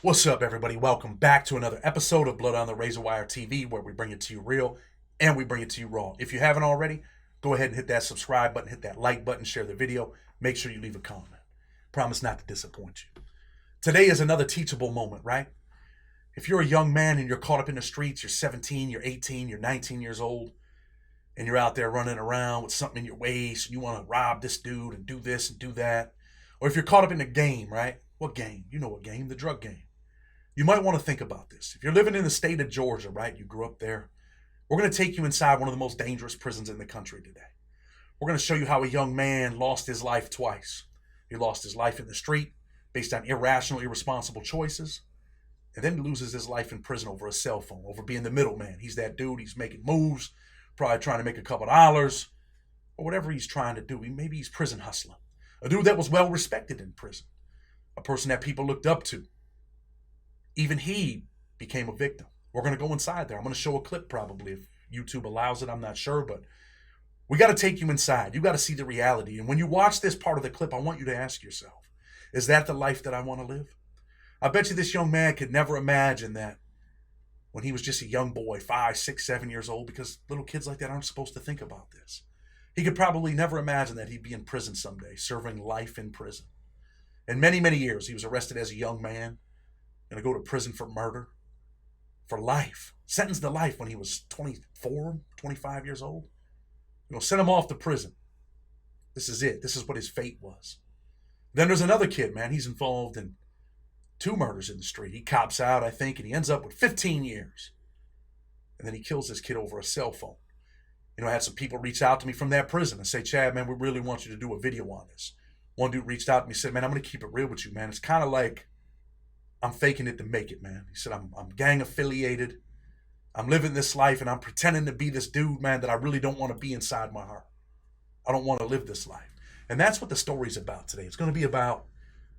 What's up, everybody? Welcome back to another episode of Blood on the Razor Wire TV, where we bring it to you real and we bring it to you raw. If you haven't already, go ahead and hit that subscribe button, hit that like button, share the video. Make sure you leave a comment. Promise not to disappoint you. Today is another teachable moment, right? If you're a young man and you're caught up in the streets, you're 17, you're 18, you're 19 years old, and you're out there running around with something in your waist, and you want to rob this dude and do this and do that. Or if you're caught up in a game, right? What game? You know what game? The drug game. You might want to think about this. If you're living in the state of Georgia, right? You grew up there. We're going to take you inside one of the most dangerous prisons in the country today. We're going to show you how a young man lost his life twice. He lost his life in the street based on irrational, irresponsible choices, and then loses his life in prison over a cell phone, over being the middleman. He's that dude. He's making moves, probably trying to make a couple dollars, or whatever he's trying to do. Maybe he's prison hustling. A dude that was well respected in prison. A person that people looked up to. Even he became a victim. We're going to go inside there. I'm going to show a clip probably if YouTube allows it. I'm not sure, but we got to take you inside. You got to see the reality. And when you watch this part of the clip, I want you to ask yourself, is that the life that I want to live? I bet you this young man could never imagine that when he was just a young boy, 5, 6, 7 years old, because little kids like that aren't supposed to think about this. He could probably never imagine that he'd be in prison someday, serving life in prison. In many, many years, he was arrested as a young man. Going to go to prison for murder, for life. Sentenced to life when he was 24, 25 years old. You're going to send him off to prison. This is it. This is what his fate was. Then there's another kid, man. He's involved in 2 murders in the street. He cops out, I think, and he ends up with 15 years. And then he kills this kid over a cell phone. You know, I had some people reach out to me from that prison and say, Chad, man, we really want you to do a video on this. One dude reached out to me and said, man, I'm going to keep it real with you, man. It's kind of like I'm faking it to make it, man. He said, I'm gang affiliated. I'm living this life and I'm pretending to be this dude, man, that I really don't want to be inside my heart. I don't want to live this life. And that's what the story's about today. It's going to be about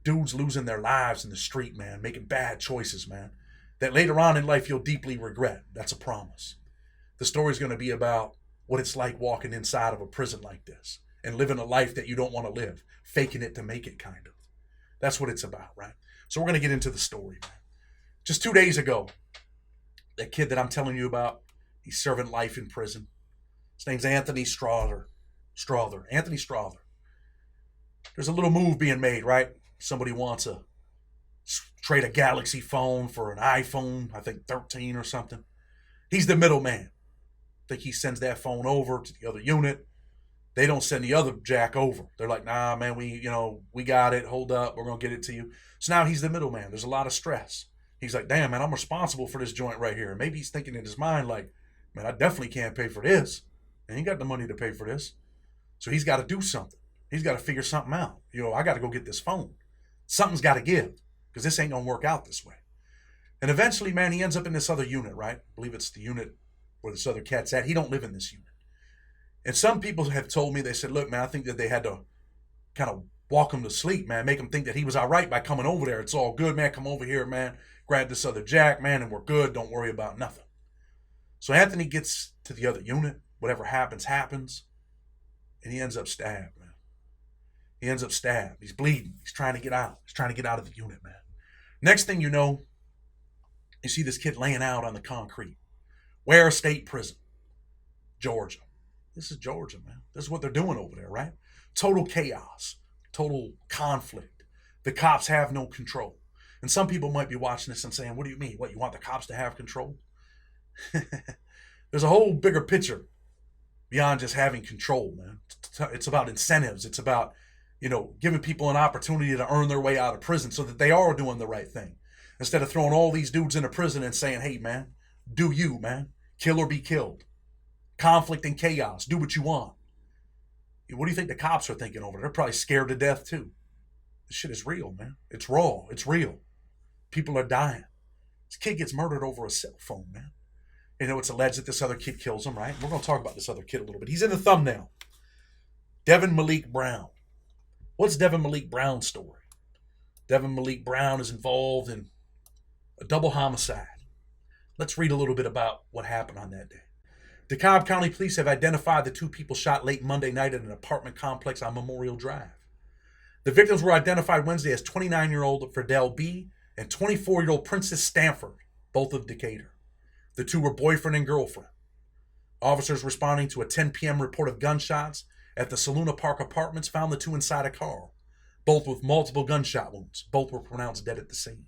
dudes losing their lives in the street, man, making bad choices, man, that later on in life you'll deeply regret. That's a promise. The story's going to be about what it's like walking inside of a prison like this and living a life that you don't want to live, faking it to make it, kind of. That's what it's about, right? So we're going to get into the story, man. Just 2 days ago, that kid that I'm telling you about, he's serving life in prison. His name's Anthony Strother. Anthony Strother. There's a little move being made, right? Somebody wants to trade a Galaxy phone for an iPhone, I think 13 or something. He's the middleman. I think he sends that phone over to the other unit. They don't send the other jack over. They're like, nah, man, we got it. Hold up. We're going to get it to you. So now he's the middleman. There's a lot of stress. He's like, damn, man, I'm responsible for this joint right here. Maybe he's thinking in his mind like, man, I definitely can't pay for this. I ain't got the money to pay for this. So he's got to do something. He's got to figure something out. I got to go get this phone. Something's got to give because this ain't going to work out this way. And eventually, man, he ends up in this other unit, right? I believe it's the unit where this other cat's at. He don't live in this unit. And some people have told me, they said, look, man, I think that they had to kind of walk him to sleep, man, make him think that he was all right by coming over there. It's all good, man. Come over here, man. Grab this other jack, man, and we're good. Don't worry about nothing. So Anthony gets to the other unit. Whatever happens, happens. And he ends up stabbed, man. He ends up stabbed. He's bleeding. He's trying to get out. He's trying to get out of the unit, man. Next thing you know, you see this kid laying out on the concrete. Ware State Prison, Georgia. This is Georgia, man. This is what they're doing over there, right? Total chaos, total conflict. The cops have no control. And some people might be watching this and saying, what do you mean? What, you want the cops to have control? There's a whole bigger picture beyond just having control, man. It's about incentives. It's about, giving people an opportunity to earn their way out of prison so that they are doing the right thing. Instead of throwing all these dudes into prison and saying, hey, man, do you, man. Kill or be killed. Conflict and chaos. Do what you want. What do you think the cops are thinking over there? They're probably scared to death too. This shit is real, man. It's raw. It's real. People are dying. This kid gets murdered over a cell phone, man. It's alleged that this other kid kills him, right? We're going to talk about this other kid a little bit. He's in the thumbnail. Devin Malik Brown. What's Devin Malik Brown's story? Devin Malik Brown is involved in a double homicide. Let's read a little bit about what happened on that day. DeKalb County Police have identified the 2 people shot late Monday night at an apartment complex on Memorial Drive. The victims were identified Wednesday as 29-year-old Fidel B. and 24-year-old Princess Stanford, both of Decatur. The two were boyfriend and girlfriend. Officers responding to a 10 p.m. report of gunshots at the Saluna Park Apartments found the two inside a car, both with multiple gunshot wounds. Both were pronounced dead at the scene.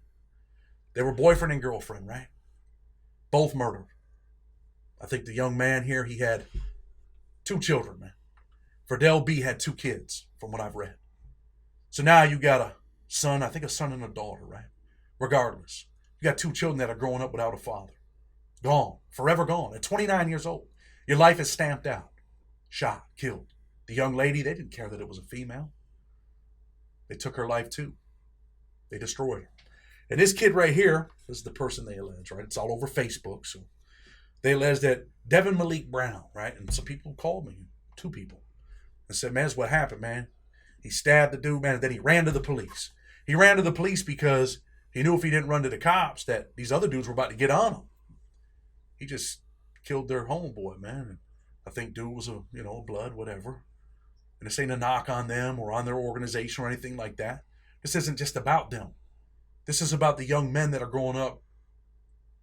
They were boyfriend and girlfriend, right? Both murdered. I think the young man here, he had 2 children, man. Verdell B had 2 kids, from what I've read. So now you got a son, I think a son and a daughter, right? Regardless, you got 2 children that are growing up without a father. Gone, forever gone. At 29 years old, your life is stamped out. Shot, killed. The young lady, they didn't care that it was a female. They took her life too. They destroyed her. And this kid right here is the person they allege, right? It's all over Facebook. So they allege that Devin Malik Brown, right? And some people called me, 2 people, and said, man, that's what happened, man. He stabbed the dude, man, and then he ran to the police. He ran to the police because he knew if he didn't run to the cops that these other dudes were about to get on him. He just killed their homeboy, man. And I think dude was a blood, whatever. And this ain't a knock on them or on their organization or anything like that. This isn't just about them. This is about the young men that are growing up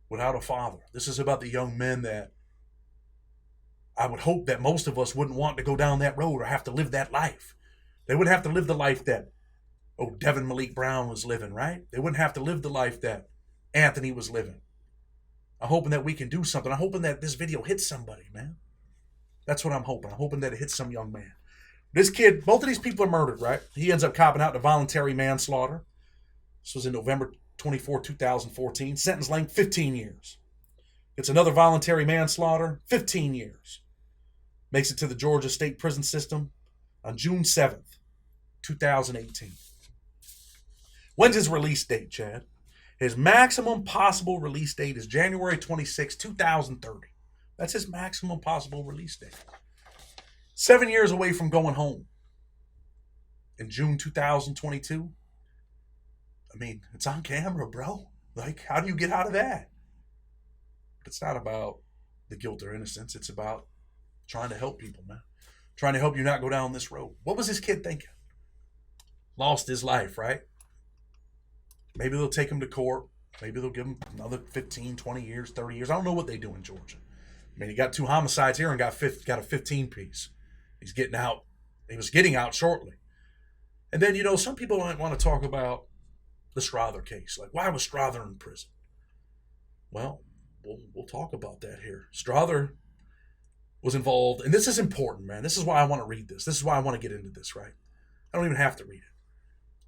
without a father. This is about the young men that I would hope that most of us wouldn't want to go down that road or have to live that life. They wouldn't have to live the life that, Devin Malik Brown was living, right? They wouldn't have to live the life that Anthony was living. I'm hoping that we can do something. I'm hoping that this video hits somebody, man. That's what I'm hoping. I'm hoping that it hits some young man. This kid, both of these people are murdered, right? He ends up copping out to voluntary manslaughter. This was in November 24, 2014. Sentence length, 15 years. It's another voluntary manslaughter, 15 years. Makes it to the Georgia State Prison System on June 7th, 2018. When's his release date, Chad? His maximum possible release date is January 26, 2030. That's his maximum possible release date. 7 years away from going home. In June 2022. I mean, it's on camera, bro. Like, how do you get out of that? It's not about the guilt or innocence. It's about trying to help people, man. Trying to help you not go down this road. What was this kid thinking? Lost his life, right? Maybe they'll take him to court. Maybe they'll give him another 15, 20 years, 30 years. I don't know what they do in Georgia. I mean, he got 2 homicides here and got a 15-piece. He's getting out. He was getting out shortly. And then, some people might want to talk about the Strother case. Like, why was Strother in prison? Well, we'll talk about that here. Strother was involved, and this is important, man. This is why I want to read this. This is why I want to get into this, right? I don't even have to read it.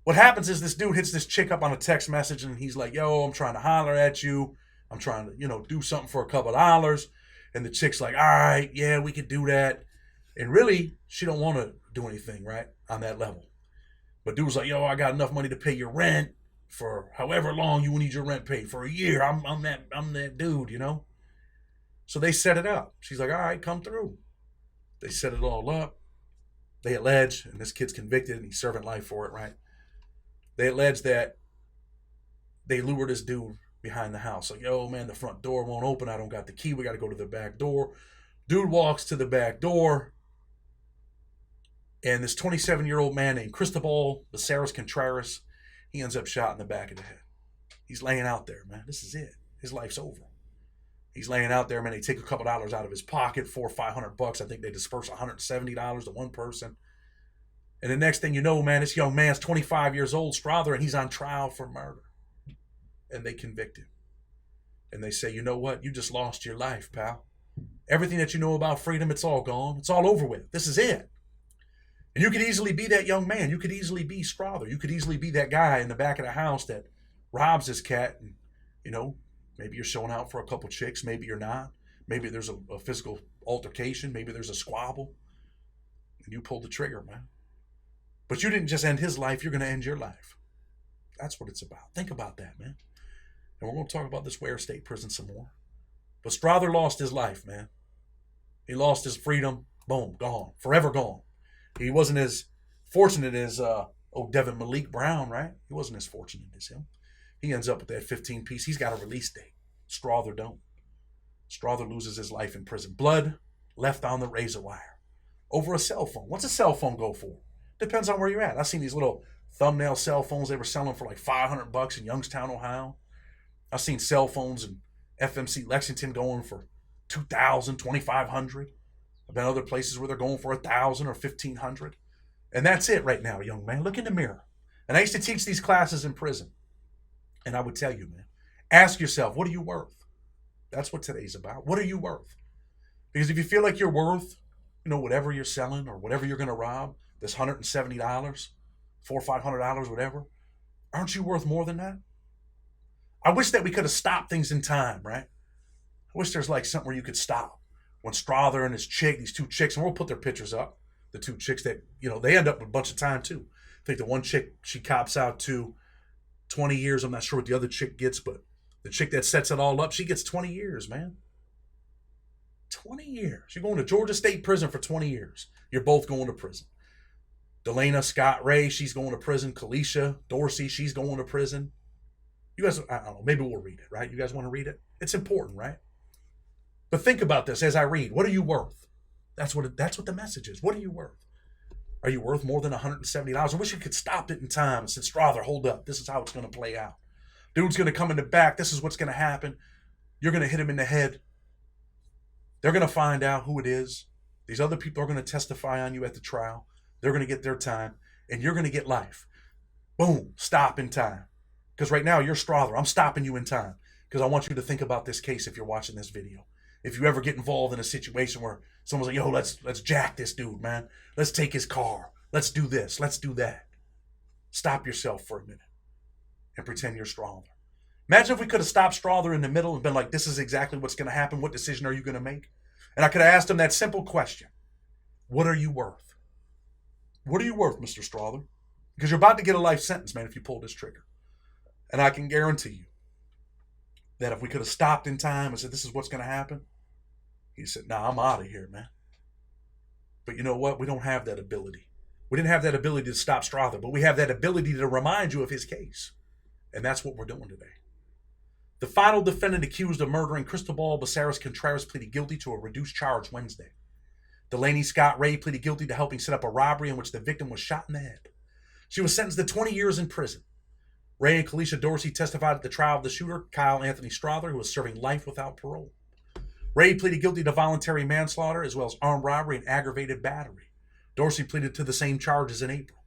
What happens is this dude hits this chick up on a text message, and he's like, yo, I'm trying to holler at you. I'm trying to, do something for a couple of dollars. And the chick's like, all right, yeah, we could do that. And really, she don't want to do anything, right, on that level. But dude's like, yo, I got enough money to pay your rent for however long you need your rent paid. For a year, I'm that dude, So they set it up. She's like, all right, come through. They set it all up. They allege, and this kid's convicted, and he's serving life for it, right? They allege that they lured this dude behind the house. Like, yo, man, the front door won't open. I don't got the key. We got to go to the back door. Dude walks to the back door. And this 27-year-old man named Cristobal Becerras Contreras, he ends up shot in the back of the head. He's laying out there, man. This is it. His life's over. He's laying out there, man. They take a couple dollars out of his pocket, $400 or $500. I think they disperse $170 to one person. And the next thing you know, man, this young man's 25 years old, Strother, and he's on trial for murder. And they convict him. And they say, you know what? You just lost your life, pal. Everything that you know about freedom, it's all gone. It's all over with. This is it. And you could easily be that young man. You could easily be Strother. You could easily be that guy in the back of the house that robs his cat. And, maybe you're showing out for a couple chicks. Maybe you're not. Maybe there's a physical altercation. Maybe there's a squabble. And you pulled the trigger, man. But you didn't just end his life. You're going to end your life. That's what it's about. Think about that, man. And we're going to talk about this Ware State Prison some more. But Strother lost his life, man. He lost his freedom. Boom, gone. Forever gone. He wasn't as fortunate as Devin Malik Brown, right? He wasn't as fortunate as him. He ends up with that 15-piece. He's got a release date. Strother don't. Strother loses his life in prison. Blood left on the razor wire. Over a cell phone. What's a cell phone go for? Depends on where you're at. I've seen these little thumbnail cell phones they were selling for like $500 in Youngstown, Ohio. I've seen cell phones in FMC Lexington going for $2,000, $2,500. I've been other places where they're going for $1,000 or $1,500. And that's it right now, young man. Look in the mirror. And I used to teach these classes in prison. And I would tell you, man, ask yourself, what are you worth? That's what today's about. What are you worth? Because if you feel like you're worth, whatever you're selling or whatever you're going to rob, this $170, $400 or $500, whatever, aren't you worth more than that? I wish that we could have stopped things in time, right? I wish there's like something where you could stop. When Strother and his chick, these two chicks, and we'll put their pictures up, the two chicks that, they end up with a bunch of time too. I think the one chick, she cops out to 20 years. I'm not sure what the other chick gets, but the chick that sets it all up, she gets 20 years, man. 20 years. You're going to Georgia State Prison for 20 years. You're both going to prison. Delana Scott Ray, she's going to prison. Kalisha Dorsey, she's going to prison. You guys, I don't know, maybe we'll read it, right? You guys want to read it? It's important, right? But think about this as I read. What are you worth? That's what the message is. What are you worth? Are you worth more than $170? I wish you could stop it in time and said, Strother, hold up. This is how it's going to play out. Dude's going to come in the back. This is what's going to happen. You're going to hit him in the head. They're going to find out who it is. These other people are going to testify on you at the trial. They're going to get their time, and you're going to get life. Boom, stop in time. Because right now, you're Strother. I'm stopping you in time because I want you to think about this case if you're watching this video. If you ever get involved in a situation where someone's like, yo, let's jack this dude, man. Let's take his car. Let's do this. Let's do that. Stop yourself for a minute and pretend you're Strother. Imagine if we could have stopped Strother in the middle and been like, this is exactly what's going to happen. What decision are you going to make? And I could have asked him that simple question. What are you worth? What are you worth, Mr. Strother? Because you're about to get a life sentence, man, if you pull this trigger. And I can guarantee you that if we could have stopped in time and said, this is what's going to happen, he said, nah, I'm out of here, man. But you know what? We don't have that ability. We didn't have that ability to stop Strother, but we have that ability to remind you of his case. And that's what we're doing today. The final defendant accused of murdering Cristobal Becerras Contreras pleaded guilty to a reduced charge Wednesday. Delaney Scott Ray pleaded guilty to helping set up a robbery in which the victim was shot in the head. She was sentenced to 20 years in prison. Ray and Kalisha Dorsey testified at the trial of the shooter, Kyle Anthony Strother, who was serving life without parole. Ray pleaded guilty to voluntary manslaughter as well as armed robbery and aggravated battery. Dorsey pleaded to the same charges in April.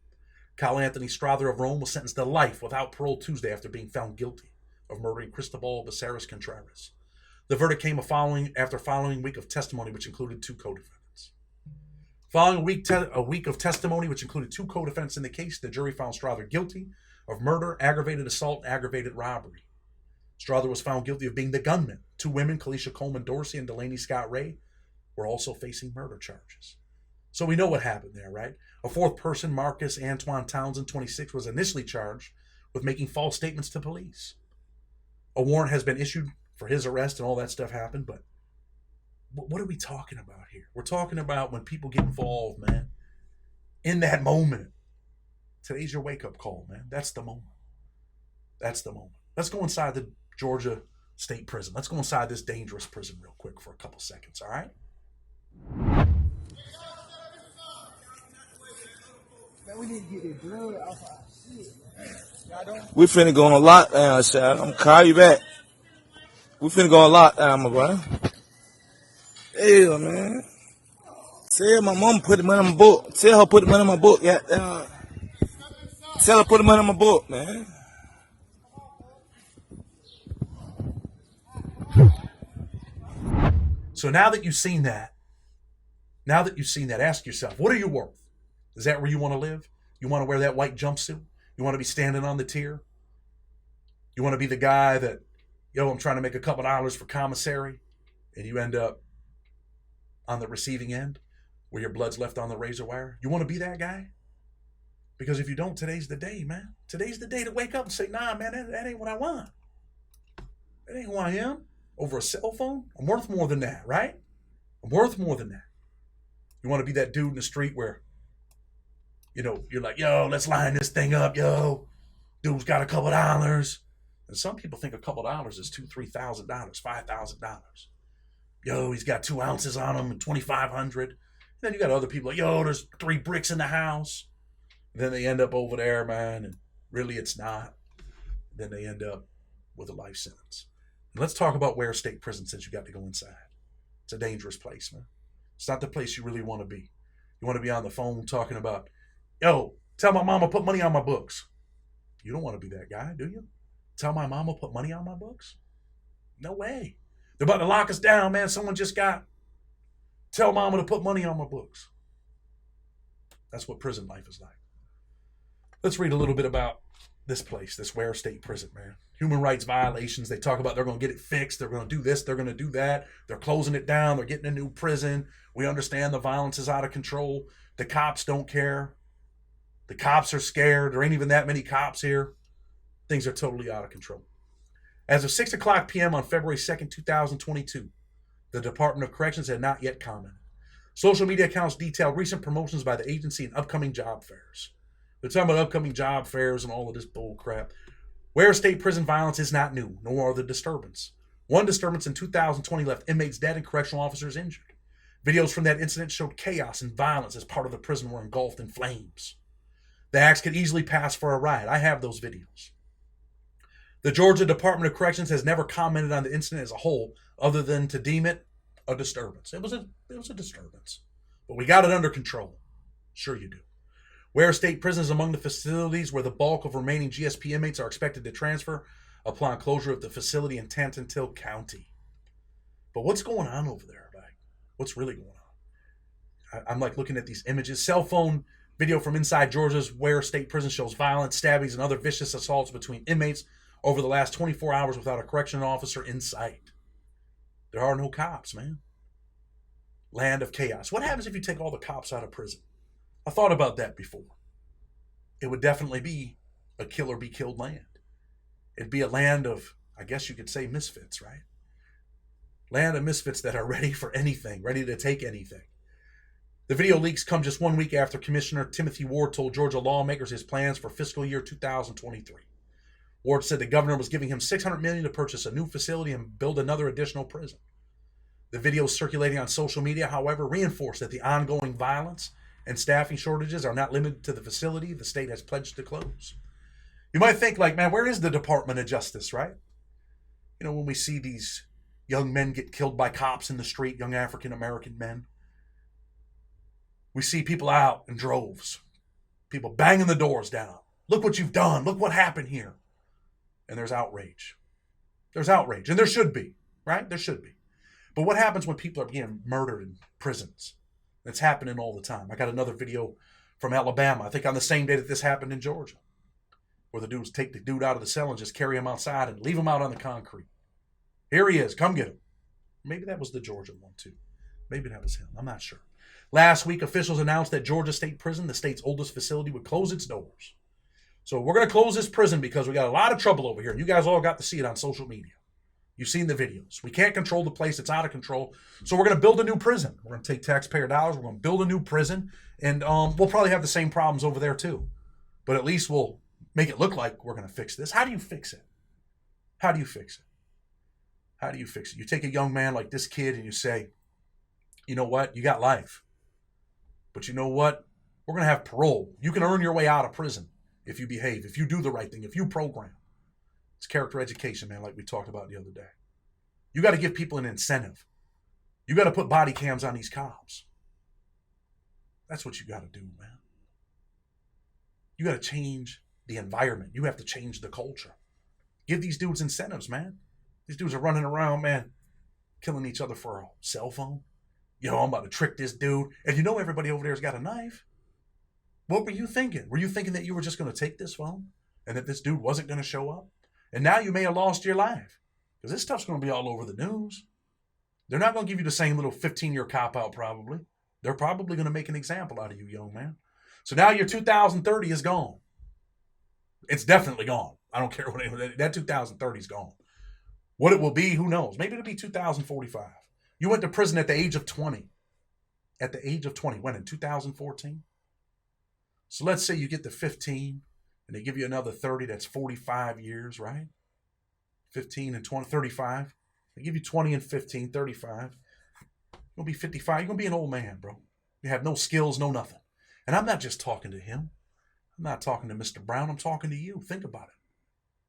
Kyle Anthony Strother of Rome was sentenced to life without parole Tuesday after being found guilty of murdering Cristobal Becerras Contreras. The verdict came after following week of testimony, which included two co-defendants. Following a week of testimony, which included two co-defendants in the case, the jury found Strother guilty of murder, aggravated assault, and aggravated robbery. Strother was found guilty of being the gunman. Two women, Kalisha Coleman Dorsey and Delaney Scott Ray, were also facing murder charges. So we know what happened there, right? A fourth person, Marcus Antoine Townsend, 26, was initially charged with making false statements to police. A warrant has been issued for his arrest and all that stuff happened, but what are we talking about here? We're talking about when people get involved, man, in that moment. Today's your wake-up call, man. That's the moment. That's the moment. Let's go inside the Georgia State Prison. Let's go inside this dangerous prison real quick for a couple seconds, all right? Man, we need to get this blood off our shit, man. We finna go on a lockdown, Shad. I'm gonna call you back. We finna go on a lockdown, my boy. Yeah, man. Tell my mom put the money in my book. Tell her put the money in my book. Yeah. Tell her put the money in my book, man. So now that you've seen that, ask yourself, what are you worth? Is that where you want to live? You want to wear that white jumpsuit? You want to be standing on the tier? You want to be the guy that, I'm trying to make a couple dollars for commissary, and you end up on the receiving end where your blood's left on the razor wire? You want to be that guy? Because if you don't, today's the day, man. Today's the day to wake up and say, nah, man, that ain't what I want. That ain't who I am. Over a cell phone? I'm worth more than that, right? I'm worth more than that. You want to be that dude in the street where, you're like, yo, let's line this thing up, yo. Dude's got a couple dollars. And some people think a couple dollars is $2,000, $3,000, $5,000. Yo, he's got 2 ounces on him and $2,500. Then you got other people like, yo, there's 3 bricks in the house. Then they end up over there, man, and really it's not. Then they end up with a life sentence. And let's talk about where state prison since you got to go inside. It's a dangerous place, man. It's not the place you really want to be. You want to be on the phone talking about, yo, tell my mama put money on my books. You don't want to be that guy, do you? Tell my mama put money on my books? No way. They're about to lock us down, man. Someone just got. Tell mama to put money on my books. That's what prison life is like. Let's read a little bit about this place, this Ware State Prison, man. Human rights violations. They talk about they're going to get it fixed. They're going to do this. They're going to do that. They're closing it down. They're getting a new prison. We understand the violence is out of control. The cops don't care. The cops are scared. There ain't even that many cops here. Things are totally out of control. As of 6 o'clock p.m. on February 2nd, 2022, the Department of Corrections had not yet commented. Social media accounts detailed recent promotions by the agency and upcoming job fairs. They're talking about upcoming job fairs and all of this bull crap. Ware State Prison violence is not new, nor are the disturbance. One disturbance in 2020 left inmates dead and correctional officers injured. Videos from that incident showed chaos and violence as part of the prison were engulfed in flames. The acts could easily pass for a riot. I have those videos. The Georgia Department of Corrections has never commented on the incident as a whole, other than to deem it a disturbance. It was a disturbance. But we got it under control. Sure you do. Ware State Prison is among the facilities where the bulk of remaining GSP inmates are expected to transfer upon closure of the facility in Tantantil County. But what's going on over there? Like, what's really going on? I'm like looking at these images. Cell phone video from inside Georgia's Ware State Prison shows violence, stabbings, and other vicious assaults between inmates over the last 24 hours without a correctional officer in sight. There are no cops, man. Land of chaos. What happens if you take all the cops out of prison? I thought about that before. It would definitely be a kill or be killed land. It'd be a land of, I guess you could say, misfits, right? Land of misfits that are ready for anything, ready to take anything. The video leaks come just 1 week after Commissioner Timothy Ward told Georgia lawmakers his plans for fiscal year 2023. Ward said the governor was giving him $600 million to purchase a new facility and build another additional prison. The videos circulating on social media, however, reinforce that the ongoing violence and staffing shortages are not limited to the facility the state has pledged to close. You might think, like, man, where is the Department of Justice, right? You know, when we see these young men get killed by cops in the street, young African-American men, we see people out in droves, people banging the doors down. Look what you've done. Look what happened here. And there's outrage. There's outrage. And there should be, right? There should be. But what happens when people are being murdered in prisons? It's happening all the time. I got another video from Alabama, I think on the same day that this happened in Georgia, where the dudes take the dude out of the cell and just carry him outside and leave him out on the concrete. Here he is. Come get him. Maybe that was the Georgia one too. Maybe that was him. I'm not sure. Last week, officials announced that Georgia State Prison, the state's oldest facility, would close its doors. So we're going to close this prison because we got a lot of trouble over here. You guys all got to see it on social media. You've seen the videos. We can't control the place. It's out of control. So we're going to build a new prison. We're going to take taxpayer dollars. We're going to build a new prison. And we'll probably have the same problems over there too. But at least we'll make it look like we're going to fix this. How do you fix it? How do you fix it? How do you fix it? You take a young man like this kid and you say, you know what? You got life. But you know what? We're going to have parole. You can earn your way out of prison if you behave, if you do the right thing, if you program. It's character education, man, like we talked about the other day. You got to give people an incentive. You got to put body cams on these cops. That's what you got to do, man. You got to change the environment. You have to change the culture. Give these dudes incentives, man. These dudes are running around, man, killing each other for a cell phone. I'm about to trick this dude. And you know everybody over there's got a knife. What were you thinking? Were you thinking that you were just going to take this phone and that this dude wasn't going to show up? And now you may have lost your life because this stuff's going to be all over the news. They're not going to give you the same little 15-year cop-out probably. They're probably going to make an example out of you, young man. So now your 2030 is gone. It's definitely gone. I don't care what anyone, that 2030 is gone. What it will be, who knows? Maybe it'll be 2045. You went to prison at the age of 20. At the age of 20. When? In 2014? So let's say you get to 15 and they give you another 30. That's 45 years, right? 15 and 20, 35. They give you 20 and 15, 35. You're going to be 55. You're going to be an old man, bro. You have no skills, no nothing. And I'm not just talking to him. I'm not talking to Mr. Brown. I'm talking to you. Think about it.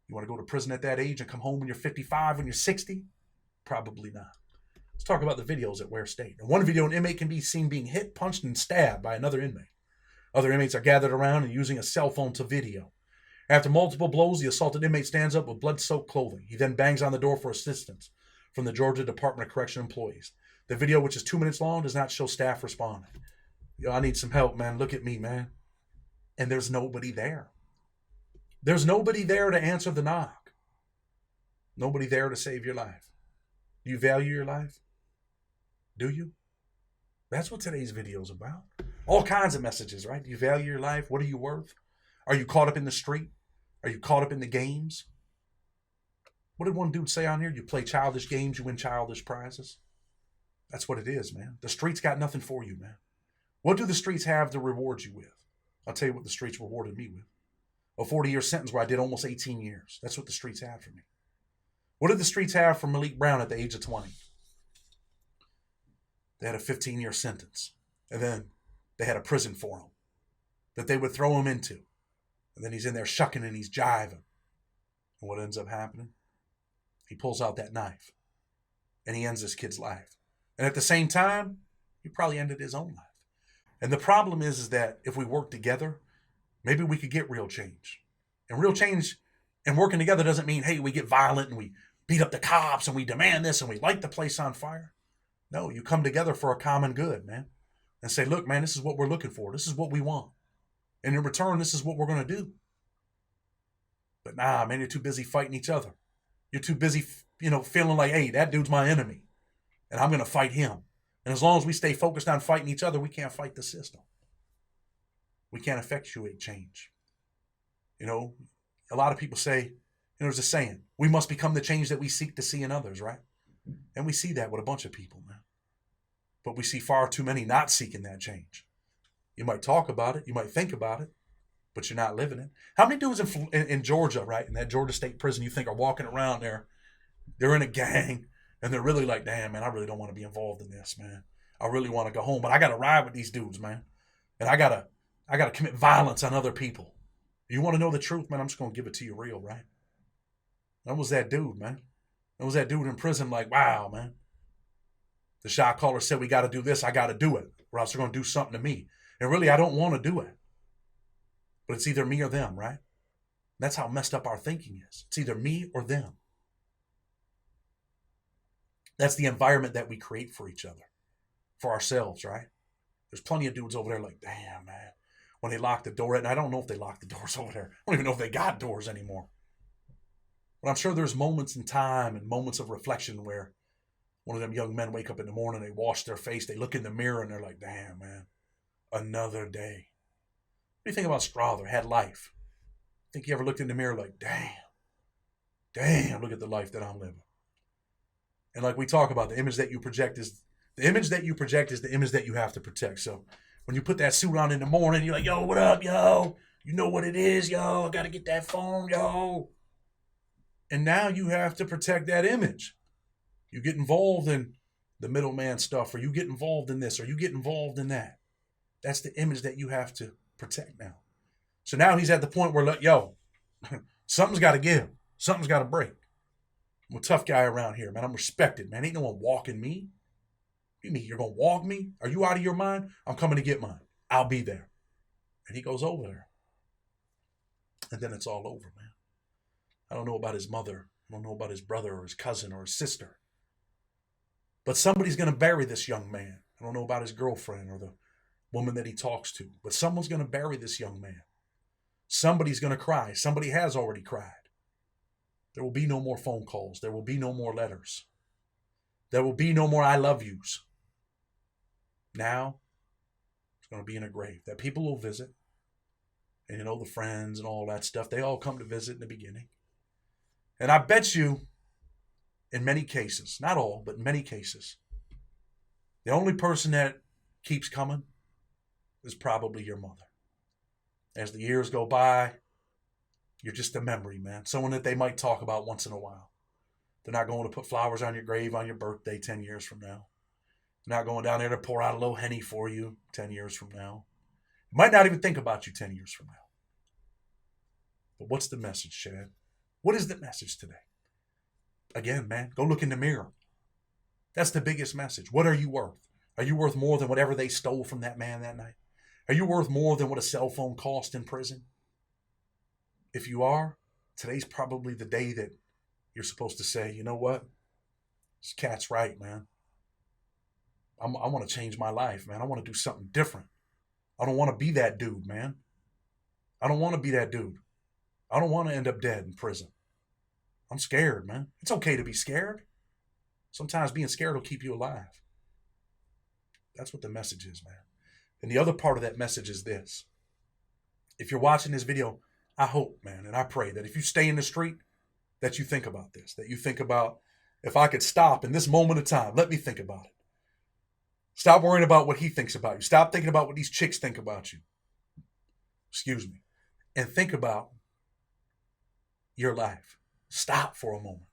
You want to go to prison at that age and come home when you're 55, when you're 60? Probably not. Let's talk about the videos at Ware State. In one video, an inmate can be seen being hit, punched, and stabbed by another inmate. Other inmates are gathered around and using a cell phone to video. After multiple blows, the assaulted inmate stands up with blood-soaked clothing. He then bangs on the door for assistance from the Georgia Department of Correction employees. The video, which is 2 minutes long, does not show staff responding. Yo, I need some help, man. Look at me, man. And there's nobody there. There's nobody there to answer the knock. Nobody there to save your life. Do you value your life? Do you? That's what today's video is about. All kinds of messages, right? Do you value your life? What are you worth? Are you caught up in the street? Are you caught up in the games? What did one dude say on here? You play childish games, you win childish prizes. That's what it is, man. The streets got nothing for you, man. What do the streets have to reward you with? I'll tell you what the streets rewarded me with. A 40-year sentence where I did almost 18 years. That's what the streets had for me. What did the streets have for Malik Brown at the age of 20? They had a 15-year sentence. And then they had a prison for him that they would throw him into. And then he's in there shucking and he's jiving. And what ends up happening? He pulls out that knife. And he ends this kid's life. And at the same time, he probably ended his own life. And the problem is that if we work together, maybe we could get real change. And real change and working together doesn't mean, hey, we get violent and we beat up the cops and we demand this and we light the place on fire. No, you come together for a common good, man. And say, look, man, this is what we're looking for. This is what we want. And in return, this is what we're going to do. But nah, man, you're too busy fighting each other. You're too busy, feeling like, hey, that dude's my enemy. And I'm going to fight him. And as long as we stay focused on fighting each other, we can't fight the system. We can't effectuate change. A lot of people say, there's a saying, we must become the change that we seek to see in others, right? And we see that with a bunch of people, man. But we see far too many not seeking that change. You might talk about it, you might think about it, but you're not living it. How many dudes in Georgia, right, in that Georgia State prison, you think are walking around there, they're in a gang, and they're really like, damn, man, I really don't want to be involved in this, man. I really want to go home, but I got to ride with these dudes, man. And I got to commit violence on other people. You want to know the truth, man? I'm just going to give it to you real, right? That was that dude, man. That was that dude in prison like, wow, man. The shot caller said, we got to do this. I got to do it, or else they're going to do something to me. And really, I don't want to do it. But it's either me or them, right? That's how messed up our thinking is. It's either me or them. That's the environment that we create for each other, for ourselves, right? There's plenty of dudes over there like, damn, man. When they lock the door, and I don't know if they lock the doors over there. I don't even know if they got doors anymore. But I'm sure there's moments in time and moments of reflection where one of them young men wake up in the morning, they wash their face, they look in the mirror, and they're like, damn, man, another day. What do you think about Strother? Had life. Think you ever looked in the mirror like, damn, look at the life that I'm living. And like we talk about, the image that you project is the image that you have to protect. So when you put that suit on in the morning, you're like, yo, what up, yo? You know what it is, yo? I got to get that phone, yo. And now you have to protect that image. You get involved in the middleman stuff, or you get involved in this, or you get involved in that. That's the image that you have to protect now. So now he's at the point where, yo, something's got to give. Something's got to break. I'm a tough guy around here, man. I'm respected, man. Ain't no one walking me. What do you mean? You're going to walk me? Are you out of your mind? I'm coming to get mine. I'll be there. And he goes over there. And then it's all over, man. I don't know about his mother. I don't know about his brother or his cousin or his sister. But somebody's going to bury this young man. I don't know about his girlfriend or the woman that he talks to. But someone's going to bury this young man. Somebody's going to cry. Somebody has already cried. There will be no more phone calls. There will be no more letters. There will be no more I love yous. Now, it's going to be in a grave that people will visit. And the friends and all that stuff, they all come to visit in the beginning. And I bet you, in many cases, not all, but in many cases, the only person that keeps coming is probably your mother. As the years go by, you're just a memory, man. Someone that they might talk about once in a while. They're not going to put flowers on your grave on your birthday 10 years from now. They're not going down there to pour out a little Henny for you 10 years from now. Might not even think about you 10 years from now. But what's the message, Chad? What is the message today? Again, man, go look in the mirror. That's the biggest message. What are you worth? Are you worth more than whatever they stole from that man that night? Are you worth more than what a cell phone cost in prison? If you are, today's probably the day that you're supposed to say, you know what? This cat's right, man. I want to change my life, man. I want to do something different. I don't want to be that dude, man. I don't want to be that dude. I don't want to end up dead in prison. I'm scared, man. It's okay to be scared. Sometimes being scared will keep you alive. That's what the message is, man. And the other part of that message is this. If you're watching this video, I hope, man, and I pray that if you stay in the street, that you think about this, that you think about, if I could stop in this moment of time, let me think about it. Stop worrying about what he thinks about you. Stop thinking about what these chicks think about you. Excuse me. And think about your life. Stop for a moment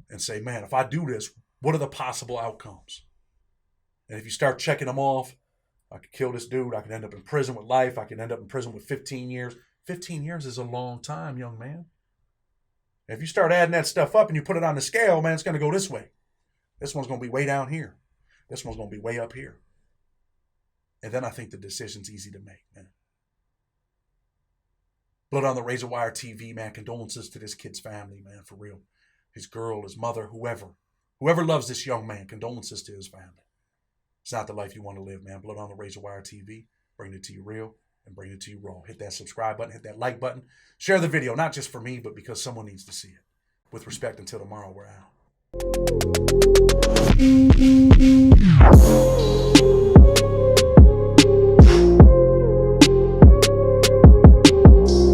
and say, man, if I do this, what are the possible outcomes? And if you start checking them off, I could kill this dude. I could end up in prison with life. I could end up in prison with 15 years. 15 years is a long time, young man. If you start adding that stuff up and you put it on the scale, man, it's going to go this way. This one's going to be way down here. This one's going to be way up here. And then I think the decision's easy to make, man. Blood on the Razor Wire TV, man. Condolences to this kid's family, man, for real. His girl, his mother, whoever. Whoever loves this young man, condolences to his family. It's not the life you want to live, man. Blood on the Razor Wire TV. Bring it to you real and bring it to you raw. Hit that subscribe button. Hit that like button. Share the video, not just for me, but because someone needs to see it. With respect, until tomorrow, we're out.